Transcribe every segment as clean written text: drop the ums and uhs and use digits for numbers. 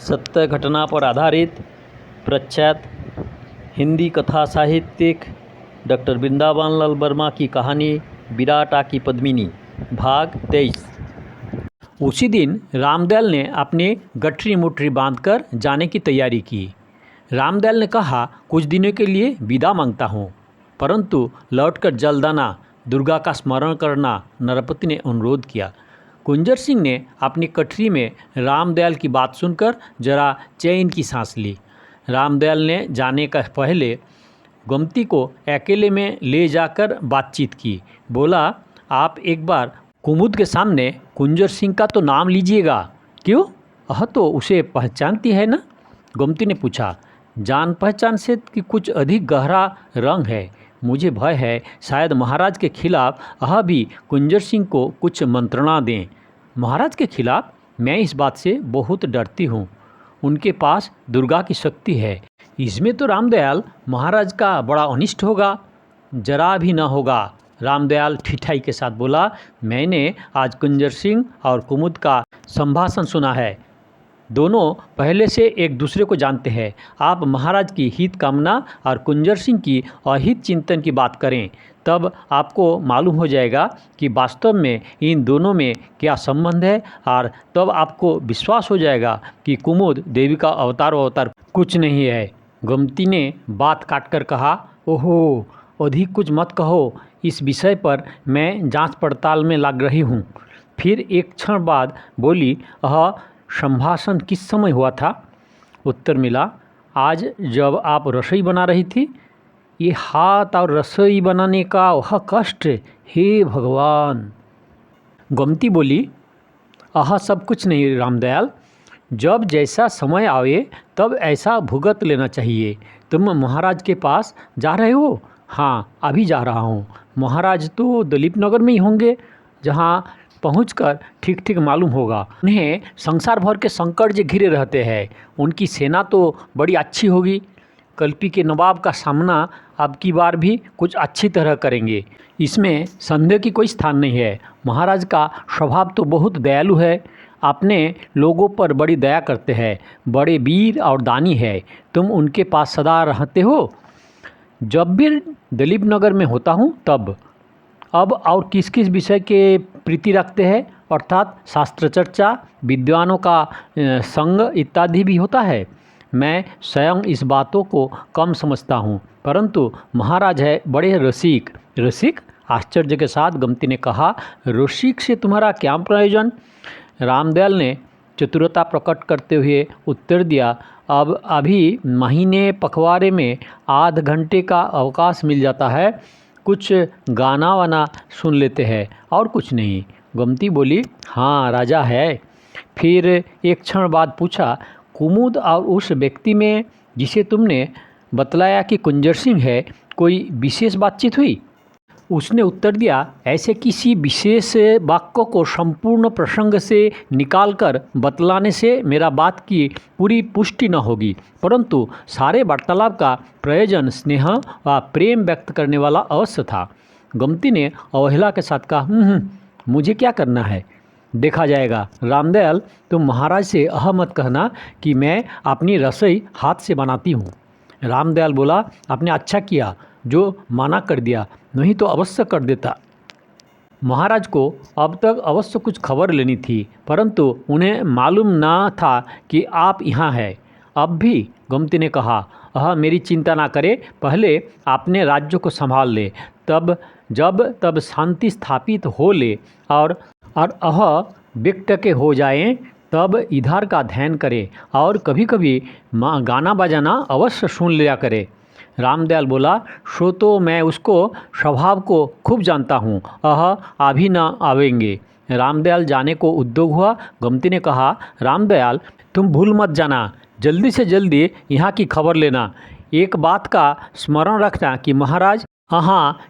सत्य घटना पर आधारित प्रख्यात हिंदी कथा साहित्यिक डॉक्टर वृंदावन लाल वर्मा की कहानी विराटा की पद्मिनी भाग 23। उसी दिन रामदयाल ने अपनी गठरी मुठरी बांधकर जाने की तैयारी की। रामदयाल ने कहा, कुछ दिनों के लिए विदा मांगता हूँ, परंतु लौटकर जल्द आना, दुर्गा का स्मरण करना। नरपति ने अनुरोध किया। कुंजर सिंह ने अपनी कठरी में रामदयाल की बात सुनकर जरा चैन की सांस ली। रामदयाल ने जाने का पहले गोमती को अकेले में ले जाकर बातचीत की। बोला, आप एक बार कुमुद के सामने कुंजर सिंह का तो नाम लीजिएगा। क्यों? वह तो उसे पहचानती है ना? गोमती ने पूछा। जान पहचान से कि कुछ अधिक गहरा रंग है। मुझे भय है शायद महाराज के खिलाफ वह भी कुंजर सिंह को कुछ मंत्रणा दें। महाराज के खिलाफ? मैं इस बात से बहुत डरती हूँ। उनके पास दुर्गा की शक्ति है। इसमें तो रामदयाल महाराज का बड़ा अनिष्ट होगा। जरा भी न होगा। रामदयाल ठिठाई के साथ बोला, मैंने आज कुंजर सिंह और कुमुद का संभाषण सुना है। दोनों पहले से एक दूसरे को जानते हैं। आप महाराज की हित कामना और कुंजर सिंह की अहित चिंतन की बात करें, तब आपको मालूम हो जाएगा कि वास्तव में इन दोनों में क्या संबंध है, और तब आपको विश्वास हो जाएगा कि कुमुद देवी का अवतार कुछ नहीं है। गोमती ने बात काटकर कहा, ओहो, अधिक कुछ मत कहो। इस विषय पर मैं जांच पड़ताल में लग रही हूँ। फिर एक क्षण बाद बोली, संभाषण किस समय हुआ था? उत्तर मिला, आज जब आप रसोई बना रही थी। ये हाथ और रसोई बनाने का वह कष्ट, हे भगवान। गोमती बोली, सब कुछ नहीं रामदयाल, जब जैसा समय आवे तब ऐसा भुगत लेना चाहिए। तुम महाराज के पास जा रहे हो? हाँ, अभी जा रहा हूँ। महाराज तो दलीप नगर में ही होंगे, जहाँ पहुंचकर ठीक ठीक मालूम होगा। उन्हें संसार भर के संकट जो घिरे रहते हैं, उनकी सेना तो बड़ी अच्छी होगी। कल्पी के नवाब का सामना अब की बार भी कुछ अच्छी तरह करेंगे, इसमें संदेह की कोई स्थान नहीं है। महाराज का स्वभाव तो बहुत दयालु है, अपने लोगों पर बड़ी दया करते हैं, बड़े वीर और दानी है। तुम उनके पास सदा रहते हो? जब भी दलीप नगर में होता हूँ तब। अब और किस किस विषय के प्रीति रखते हैं? अर्थात शास्त्र चर्चा, विद्वानों का संग इत्यादि भी होता है। मैं स्वयं इस बातों को कम समझता हूँ, परंतु महाराज है बड़े रसिक। रसिक? आश्चर्य के साथ गोमती ने कहा, रसिक से तुम्हारा क्या प्रयोजन? रामदयाल ने चतुरता प्रकट करते हुए उत्तर दिया, अब अभी महीने पखवाड़े में आध घंटे का अवकाश मिल जाता है, कुछ गाना वाना सुन लेते हैं और कुछ नहीं। गोमती बोली, हाँ राजा है। फिर एक क्षण बाद पूछा, कुमुद और उस व्यक्ति में जिसे तुमने बतलाया कि कुंजर सिंह है, कोई विशेष बातचीत हुई? उसने उत्तर दिया, ऐसे किसी विशेष वाक्य को संपूर्ण प्रसंग से निकालकर बतलाने से मेरा बात की पूरी पुष्टि न होगी, परंतु सारे वार्तालाप का प्रयोजन स्नेह व प्रेम व्यक्त करने वाला अवश्य था। गोमती ने अवहेला के साथ कहा, मुझे क्या करना है, देखा जाएगा। रामदयाल, तुम महाराज से मत कहना कि मैं अपनी रसोई हाथ से बनाती हूँ। रामदयाल बोला, आपने अच्छा किया जो माना कर दिया, नहीं तो अवश्य कर देता। महाराज को अब तक अवश्य कुछ खबर लेनी थी, परंतु उन्हें मालूम न था कि आप यहाँ हैं। अब भी गोमती ने कहा, मेरी चिंता ना करे, पहले अपने राज्य को संभाल ले, जब शांति स्थापित हो ले और विकट के हो जाएं, तब इधर का ध्यान करे और कभी कभी गाना बजाना अवश्य सुन लिया करे। रामदयाल बोला, सो तो मैं उसको स्वभाव को खूब जानता हूँ, अभी न आवेंगे। रामदयाल जाने को उद्योग हुआ। गोमती ने कहा, रामदयाल, तुम भूल मत जाना, जल्दी से जल्दी यहाँ की खबर लेना। एक बात का स्मरण रखना कि महाराज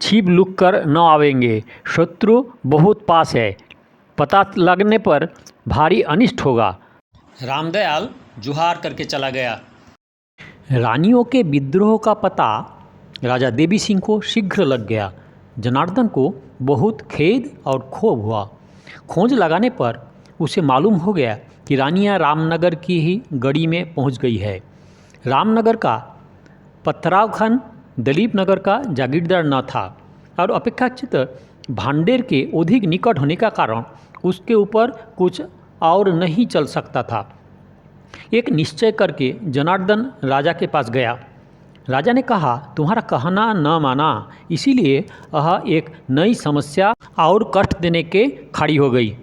छिप लुक कर न आवेंगे, शत्रु बहुत पास है, पता लगने पर भारी अनिष्ट होगा। रामदयाल जुहार करके चला गया। रानियों के विद्रोह का पता राजा देवी सिंह को शीघ्र लग गया। जनार्दन को बहुत खेद और क्षोभ हुआ। खोज लगाने पर उसे मालूम हो गया कि कि रानियाँ रामनगर की ही गड़ी में पहुंच गई है। रामनगर का पथराव खान दलीप नगर का जागीरदार न था और अपेक्षाकृत भांडेर के अधिक निकट होने का कारण उसके ऊपर कुछ और नहीं चल सकता था। एक निश्चय करके जनार्दन राजा के पास गया। राजा ने कहा, तुम्हारा कहना न माना, इसीलिए यह एक नई समस्या और कष्ट देने के खड़ी हो गई।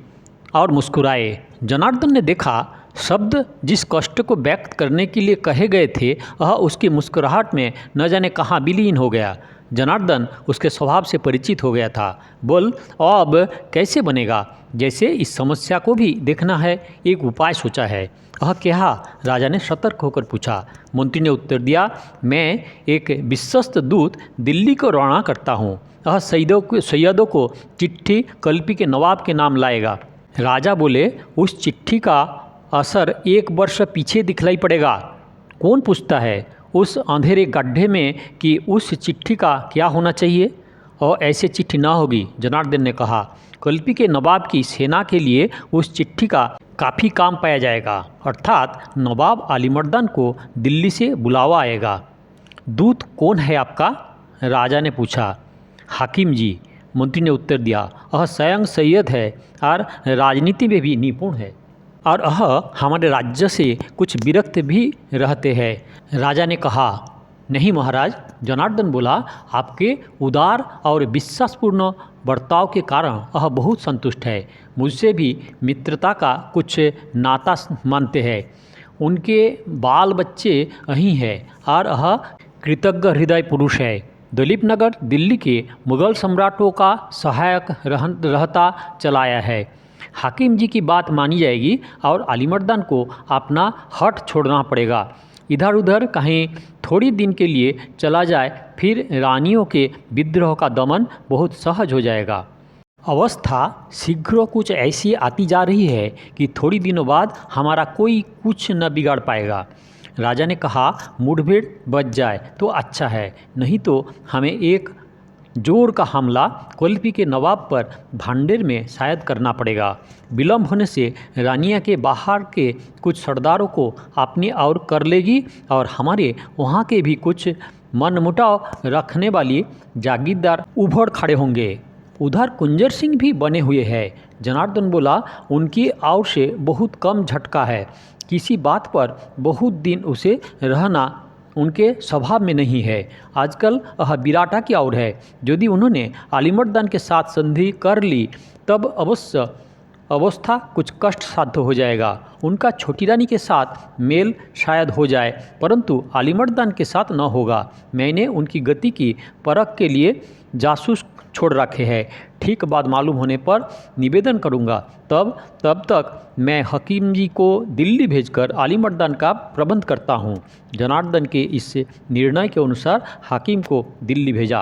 और मुस्कुराए। जनार्दन ने देखा शब्द जिस कष्ट को व्यक्त करने के लिए कहे गए थे वह उसकी मुस्कुराहट में न जाने कहाँ विलीन हो गया। जनार्दन उसके स्वभाव से परिचित हो गया था। बोल, अब कैसे बनेगा? जैसे इस समस्या को भी देखना है, एक उपाय सोचा है। वह क्या? राजा ने सतर्क होकर पूछा। मंत्री ने उत्तर दिया, मैं एक विश्वस्त दूत दिल्ली को रवाना करता हूँ। वह सैयदों को चिट्ठी कल्पी के नवाब के नाम लाएगा। राजा बोले, उस चिट्ठी का असर 1 वर्ष पीछे दिखलाई पड़ेगा। कौन पूछता है उस अंधेरे गड्ढे में कि उस चिट्ठी का क्या होना चाहिए? और ऐसे चिट्ठी ना होगी, जनार्दन ने कहा। कल्पी के नवाब की सेना के लिए उस चिट्ठी का काफ़ी काम पाया जाएगा, अर्थात नवाब आलिमर्दान को दिल्ली से बुलावा आएगा। दूत कौन है आपका? राजा ने पूछा। हाकिम जी, मंत्री ने उत्तर दिया। वह स्वयं सैयद है और राजनीति में भी निपुण है और वह हमारे राज्य से कुछ विरक्त भी रहते हैं। राजा ने कहा, नहीं महाराज। जनार्दन बोला, आपके उदार और विश्वासपूर्ण बर्ताव के कारण वह बहुत संतुष्ट है। मुझसे भी मित्रता का कुछ नाता मानते हैं। उनके बाल बच्चे यहीं हैं और वह कृतज्ञ हृदय पुरुष है। दलीप नगर दिल्ली के मुग़ल सम्राटों का सहायक रहता चलाया है। हाकिम जी की बात मानी जाएगी और आलिमर्दान को अपना हट छोड़ना पड़ेगा। इधर उधर कहीं थोड़ी दिन के लिए चला जाए, फिर रानियों के विद्रोह का दमन बहुत सहज हो जाएगा। अवस्था शीघ्र कुछ ऐसी आती जा रही है कि थोड़ी दिनों बाद हमारा कोई कुछ न बिगाड़ पाएगा। राजा ने कहा, मुठभेड़ बच जाए तो अच्छा है, नहीं तो हमें एक जोर का हमला कल्पी के नवाब पर भांडेर में शायद करना पड़ेगा। विलम्ब होने से रानिया के बाहर के कुछ सरदारों को अपनी ओर कर लेगी और हमारे वहाँ के भी कुछ मनमुटाव रखने वाली जागीरदार उभर खड़े होंगे। उधर कुंजर सिंह भी बने हुए हैं। जनार्दन बोला, उनकी ओर से बहुत कम झटका है। किसी बात पर बहुत दिन उसे रहना उनके स्वभाव में नहीं है। आजकल वह विराटा की ओर है। यदि उन्होंने आलिमर्दान के साथ संधि कर ली तब अवश्य अवस्था कुछ कष्ट साध्य हो जाएगा। उनका छोटी रानी के साथ मेल शायद हो जाए, परंतु आलिमर्दान के साथ न होगा। मैंने उनकी गति की परख के लिए जासूस छोड़ रखे हैं। ठीक बात मालूम होने पर निवेदन करूंगा। तब तक मैं हकीम जी को दिल्ली भेजकर आलिमर्दान का प्रबंध करता हूं। जनार्दन के इस निर्णय के अनुसार हाकिम को दिल्ली भेजा।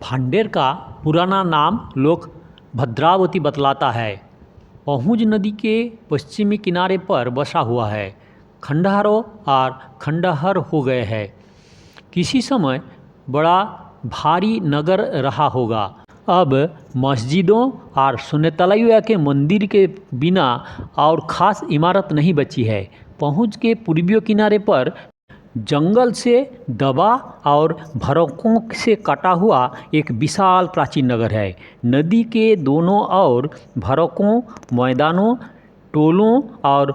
भांडेर का पुराना नाम लोग भद्रावती बतलाता है। पहुंच नदी के पश्चिमी किनारे पर बसा हुआ है। खंडहरों और खंडहर हो गए हैं। किसी समय बड़ा भारी नगर रहा होगा। अब मस्जिदों और सुन्नतलैया के मंदिर के बिना और ख़ास इमारत नहीं बची है। पहुंच के पूर्वी किनारे पर जंगल से दबा और भरकों से कटा हुआ एक विशाल प्राचीन नगर है। नदी के दोनों ओर भरकों, मैदानों, टोलों और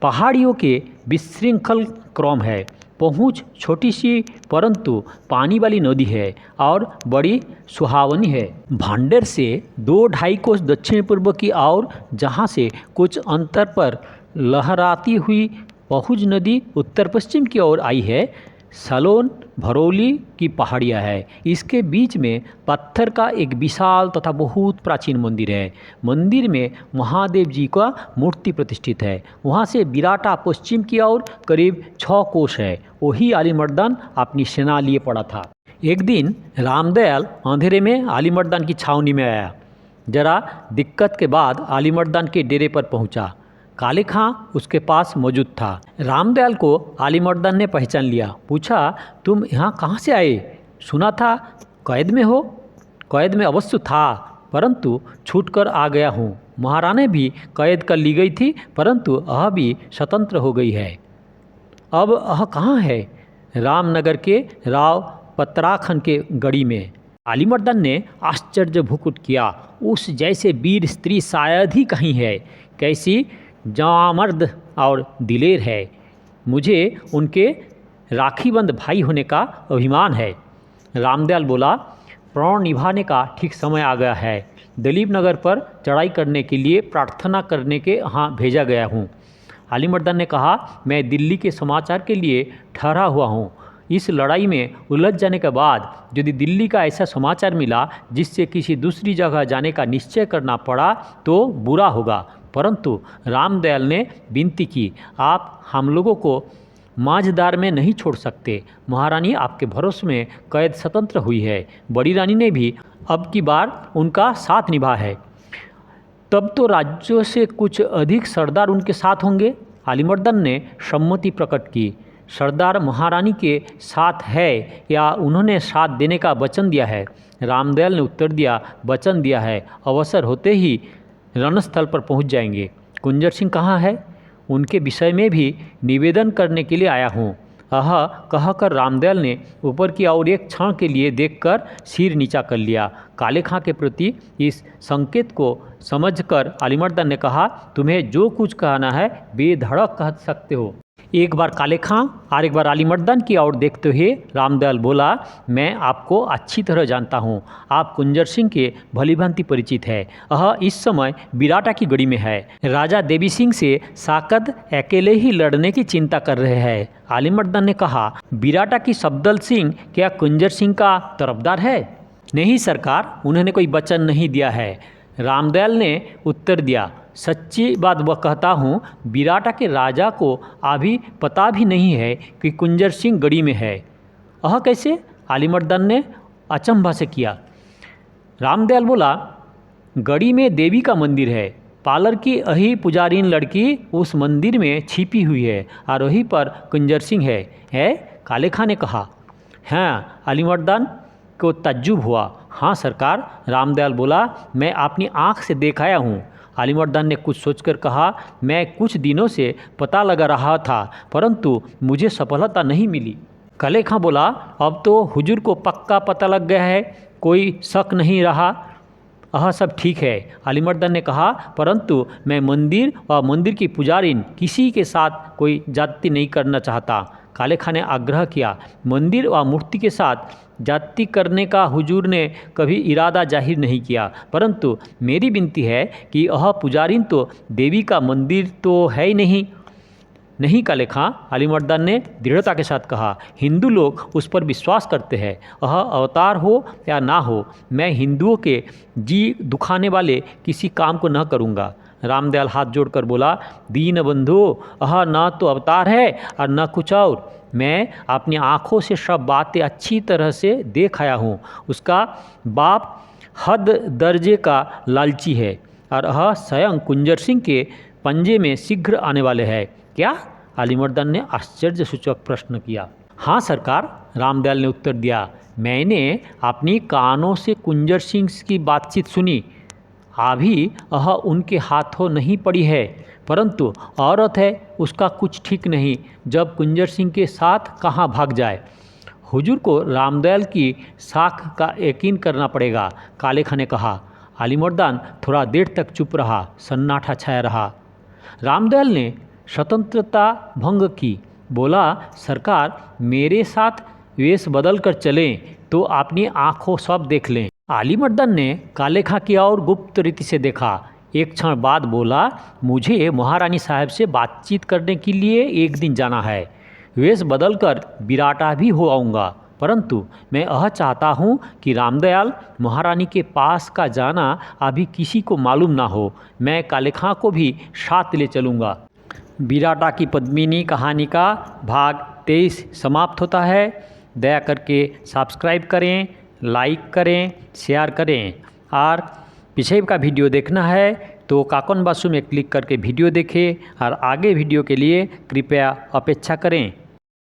पहाड़ियों के विशृंखल क्रम है। पहुँच छोटी सी परंतु पानी वाली नदी है और बड़ी सुहावनी है। भांडेर से 2-2.5 कोस दक्षिण पूर्व की ओर, जहाँ से कुछ अंतर पर लहराती हुई पहुज नदी उत्तर पश्चिम की ओर आई है, सलोन भरौली की पहाड़ियाँ है। इसके बीच में पत्थर का एक विशाल तथा बहुत प्राचीन मंदिर है। मंदिर में महादेव जी का मूर्ति प्रतिष्ठित है। वहाँ से विराटा पश्चिम की ओर करीब 6 कोस है। वही आलिमर्दान अपनी सेना लिए पड़ा था। एक दिन रामदयाल अंधेरे में आलिमर्दान की छावनी में आया। जरा दिक्कत के बाद आलिमर्दान के डेरे पर पहुँचा। काले खां उसके पास मौजूद था। रामदयाल को आलिमर्दान ने पहचान लिया। पूछा, तुम यहाँ कहाँ से आए? सुना था कैद में हो। कैद में अवश्य था, परंतु छूटकर आ गया हूँ। महारानी भी कैद कर ली गई थी, परंतु वह भी स्वतंत्र हो गई है। अब वह कहाँ है? रामनगर के राव पत्राखन के गढ़ी में। अलीमर्दन ने आश्चर्य भुकुट किया। उस जैसे वीर स्त्री शायद ही कहीं है। कैसी जामर्द और दिलेर है। मुझे उनके राखीबंद भाई होने का अभिमान है। रामदयाल बोला, प्राण निभाने का ठीक समय आ गया है। दलीप नगर पर चढ़ाई करने के लिए प्रार्थना करने के यहाँ भेजा गया हूँ। अलीमर्दन ने कहा, मैं दिल्ली के समाचार के लिए ठहरा हुआ हूँ। इस लड़ाई में उलझ जाने के बाद यदि दिल्ली का ऐसा समाचार मिला जिससे किसी दूसरी जगह जाने का निश्चय करना पड़ा तो बुरा होगा। परंतु रामदयाल ने विनती की, आप हम लोगों को माझदार में नहीं छोड़ सकते। महारानी आपके भरोसे में कैद स्वतंत्र हुई है। बड़ी रानी ने भी अब की बार उनका साथ निभा है। तब तो राज्यों से कुछ अधिक सरदार उनके साथ होंगे। अलीमर्दन ने सम्मति प्रकट की। सरदार महारानी के साथ है या उन्होंने साथ देने का वचन दिया है? रामदयाल ने उत्तर दिया, वचन दिया है। अवसर होते ही रणस्थल पर पहुंच जाएंगे। कुंजर सिंह कहाँ है? उनके विषय में भी निवेदन करने के लिए आया हूँ। कहकर रामदयाल ने ऊपर की ओर एक क्षण के लिए देखकर सिर नीचा कर लिया। काले खां के प्रति इस संकेत को समझकर अलीमर्दन ने कहा, तुम्हें जो कुछ कहना है बेधड़क कह सकते हो। एक बार काले खां और एक बार अलीमर्दन की ओर देखते हुए रामदयाल बोला, मैं आपको अच्छी तरह जानता हूँ। आप कुंजर सिंह के भलीभांति परिचित है। वह इस समय बिराटा की गढ़ी में है। राजा देवी सिंह से साकद अकेले ही लड़ने की चिंता कर रहे हैं। अलीमर्दन ने कहा, बिराटा की सफदर सिंह क्या कुंजर सिंह का तरफदार है? नहीं सरकार, उन्होंने कोई वचन नहीं दिया है। रामदयाल ने उत्तर दिया, सच्ची बात वह कहता हूँ, बिराटा के राजा को अभी पता भी नहीं है कि कुंजर सिंह गढ़ी में है। वह कैसे? अलीमर्दन ने अचंभा से किया। रामदयाल बोला, गढ़ी में देवी का मंदिर है। पालर की वही पुजारीन लड़की उस मंदिर में छिपी हुई है और वहीं पर कुंजर सिंह है? काले खां ने कहा। हाँ, अलीमर्दन को तज्जुब हुआ। हाँ सरकार, रामदयाल बोला, मैं अपनी आँख से देख आया हूँ। अलीमर्दन ने कुछ सोचकर कहा, मैं कुछ दिनों से पता लगा रहा था परंतु मुझे सफलता नहीं मिली। काले खां बोला, अब तो हुजूर को पक्का पता लग गया है, कोई शक नहीं रहा। सब ठीक है। अलीमर्दन ने कहा, परंतु मैं मंदिर और मंदिर की पुजारीन किसी के साथ कोई जाति नहीं करना चाहता। काले खां ने आग्रह किया, मंदिर व मूर्ति के साथ जाति करने का हुजूर ने कभी इरादा जाहिर नहीं किया, परंतु मेरी विनती है कि वह पुजारीन तो देवी का मंदिर तो है ही नहीं काले खां, अलीमर्दन ने दृढ़ता के साथ कहा, हिंदू लोग उस पर विश्वास करते हैं। वह अवतार हो या ना हो, मैं हिंदुओं के जी दुखाने वाले किसी काम को न करूँगा। रामदयाल हाथ जोड़कर बोला, दीन बंधु, वह न तो अवतार है और न कुछ और। मैं अपनी आँखों से सब बातें अच्छी तरह से देख आया हूँ। उसका बाप हद दर्जे का लालची है और वह स्वयं कुंजर सिंह के पंजे में शीघ्र आने वाले हैं। क्या? अलीमर्दन ने आश्चर्यसूचक प्रश्न किया। हाँ सरकार, रामदयाल ने उत्तर दिया, मैंने अपनी कानों से कुंजर सिंह की बातचीत सुनी। अभी वह उनके हाथों नहीं पड़ी है, परंतु औरत है, उसका कुछ ठीक नहीं, जब कुंजर सिंह के साथ कहाँ भाग जाए। हुजूर को रामदयाल की साख का यकीन करना पड़ेगा, काले खां ने कहा। अलीमर्दन थोड़ा देर तक चुप रहा, सन्नाटा छाया रहा। रामदयाल ने स्वतंत्रता भंग की, बोला, सरकार मेरे साथ वेश बदल कर चलें तो अपनी आँखों सब देख लें। अलीमर्दन ने काले खां की ओर गुप्त रीति से देखा। एक क्षण बाद बोला, मुझे महारानी साहब से बातचीत करने के लिए एक दिन जाना है। वेश बदलकर बिराटा भी हो आऊँगा, परंतु मैं यह चाहता हूँ कि रामदयाल महारानी के पास का जाना अभी किसी को मालूम ना हो। मैं काले खां को भी साथ ले चलूँगा। बिराटा की पद्मिनी कहानी का भाग 23 समाप्त होता है। दया करके सब्सक्राइब करें, लाइक करें, शेयर करें और पीछे का वीडियो देखना है तो काकन बासु में क्लिक करके वीडियो देखें और आगे वीडियो के लिए कृपया अपेक्षा करें।